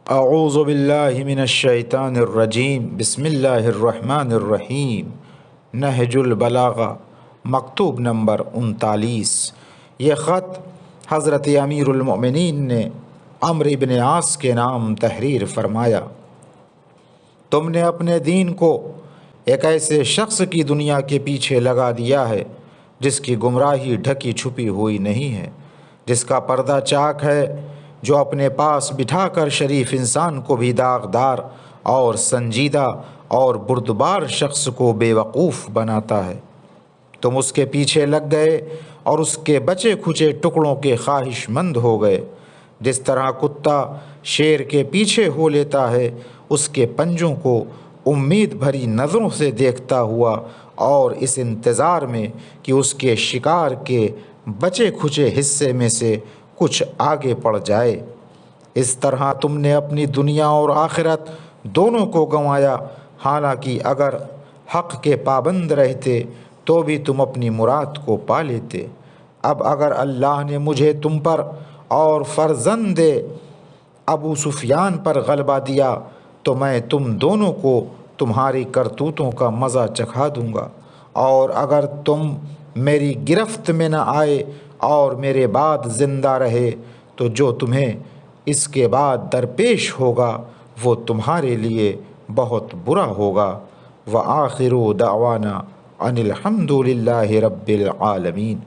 اعوذ باللہ من الشیطان الرجیم، بسم اللہ الرحمن الرحیم۔ نہج البلاغہ، مکتوب نمبر 39۔ یہ خط حضرت امیر المؤمنین نے عمرو بن عاص کے نام تحریر فرمایا۔ تم نے اپنے دین کو ایک ایسے شخص کی دنیا کے پیچھے لگا دیا ہے جس کی گمراہی ڈھکی چھپی ہوئی نہیں ہے، جس کا پردہ چاک ہے، جو اپنے پاس بٹھا کر شریف انسان کو بھی داغدار اور سنجیدہ اور بردبار شخص کو بے وقوف بناتا ہے۔ تم اس کے پیچھے لگ گئے اور اس کے بچے کھچے ٹکڑوں کے خواہش مند ہو گئے۔ جس طرح کتا شیر کے پیچھے ہو لیتا ہے، اس کے پنجوں کو امید بھری نظروں سے دیکھتا ہوا اور اس انتظار میں کہ اس کے شکار کے بچے کھچے حصے میں سے کچھ آگے پڑ جائے، اس طرح تم نے اپنی دنیا اور آخرت دونوں کو گنوایا۔ حالانکہ اگر حق کے پابند رہتے تو بھی تم اپنی مراد کو پا لیتے۔ اب اگر اللہ نے مجھے تم پر اور فرزند ابو سفیان پر غلبہ دیا تو میں تم دونوں کو تمہاری کرتوتوں کا مزہ چکھا دوں گا، اور اگر تم میری گرفت میں نہ آئے اور میرے بعد زندہ رہے تو جو تمہیں اس کے بعد درپیش ہوگا وہ تمہارے لیے بہت برا ہوگا۔ وآخر دعوانا ان الحمد للہ رب العالمین۔